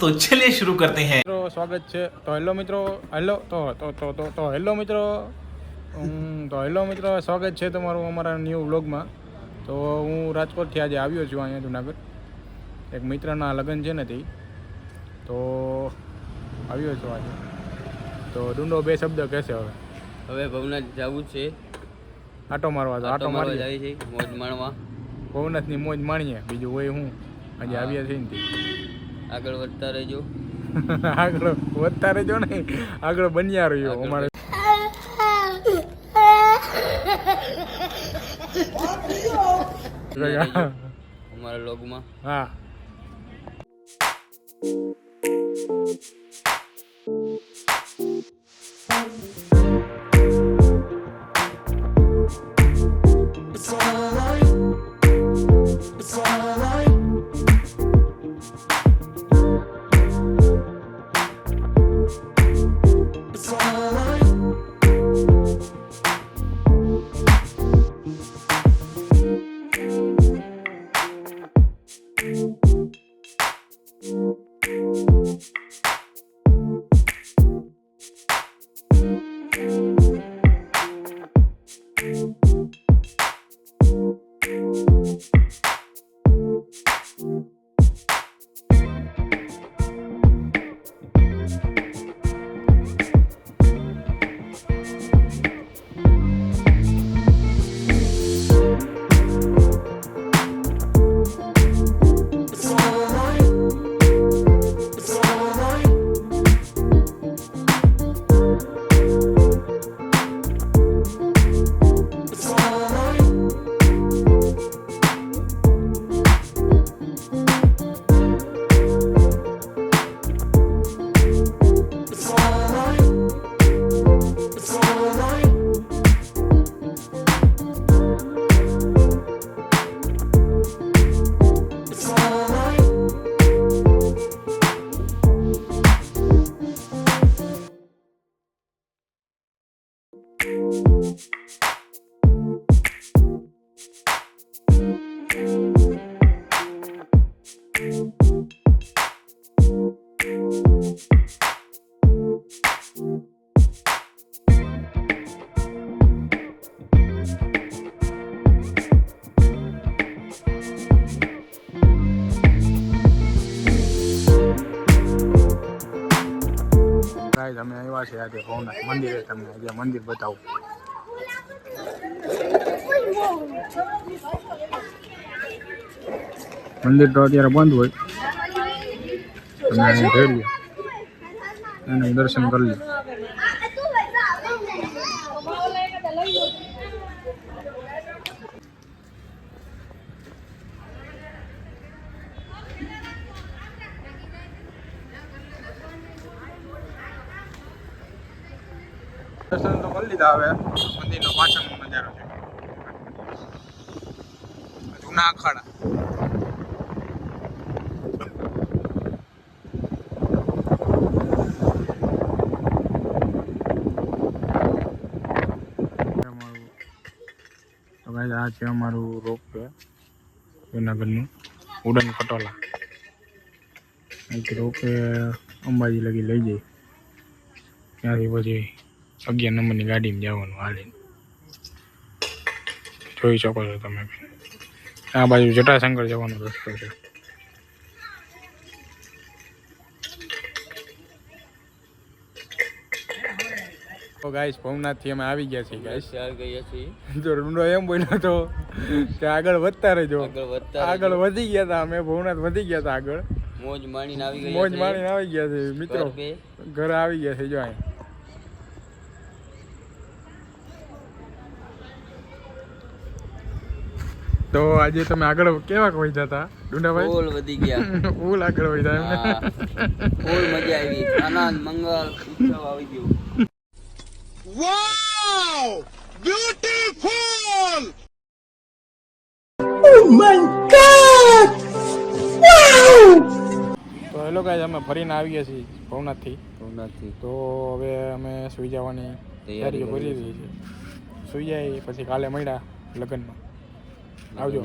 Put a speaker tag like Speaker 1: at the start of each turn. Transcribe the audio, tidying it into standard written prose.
Speaker 1: तो चलिए शुरू करते हैं।
Speaker 2: મિત્રો સ્વાગત છે. તો હેલો મિત્રો, હેલો મિત્રો સ્વાગત છે તમારું અમારા ન્યૂ વ્લોગમાં. તો હું રાજકોટથી આજે આવ્યો છું અહીંયા જુનાગઢ. એક મિત્રના લગ્ન છે ને તે, તો આવ્યો છું આજે. તો ડુંડો બે શબ્દ કહેશે
Speaker 3: હવે ભવનાથ જવું છે,
Speaker 2: આટો મારવા. તો આટો મારી
Speaker 3: જાય છે, મોજ માણવા.
Speaker 2: ભવનાથની મોજ માણીએ, બીજું હોય હું આજે આવ્યા છે ને તે.
Speaker 3: આગળ વધતા રહેજો.
Speaker 2: આગળ વધતા રહેજો ને, આગળ બન્યા રહ્યો અમારે.
Speaker 3: અમારા લોગમાં
Speaker 2: હા. તમે આવ્યા છે આજે ભવનાથ મંદિરે, તમને આજે મંદિર બતાવું. મંદિર તો અત્યારે બંધ હોય, તમે અહીં જોઈ લો, એને દર્શન કરી લો. દર્શન તો કરી લીધા. હવે મંદિરનો પાછળનો નજારો છે, જૂના અખાડા. આ છે અમારું રોપ વે, જુનાગઢનું ઉડન ખટોલા. અહીંથી રોપ વે અંબાજી લગી લઈ જાય, ત્યાંથી પછી 11 નંબરની ગાડીમાં જવાનું હાલીને. જોઈ શકો છો તમે. આ બાજુ જટાશંકર જવાનો રસ્તો છે. તો ગાઈસ ભવનાથથી અમે આવી ગયા છીએ. ગાઈસ
Speaker 3: આવી ગયા છીએ.
Speaker 2: જો રૂંડો એમ બોલ્યો તો કે આગળ વધતા રહેજો. આગળ વધી ગયા હતા અમે, ભવનાથ વધી ગયા હતા આગળ.
Speaker 3: મોજ માણીને આવી ગયા.
Speaker 2: મોજ માણીને આવી ગયા છે મિત્રો, ઘરે આવી ગયા છે. જો અહીં તો આજે તમે આગળ કેવા વહીતા હતા ડુંડાભાઈ?
Speaker 3: ફૂલ વધી ગયા.
Speaker 2: ફૂલ આગળ વહીતા એમને.
Speaker 3: ફૂલ મજા આવી, આનંદ મંગલ ઉત્સવ આવી ગયો.
Speaker 4: Wow! Beautiful!
Speaker 2: Oh my God! Wow! તો હેલો ગાઈસ, અમે ફરીને આવી ગયા છીએ ભવનાથથી. તો હવે અમે સુઈ જવાની તૈયારીઓ કરી રહી છીએ. સુઈ જાય પછી કાલે મળ્યા લગ્નમાં. આવજો.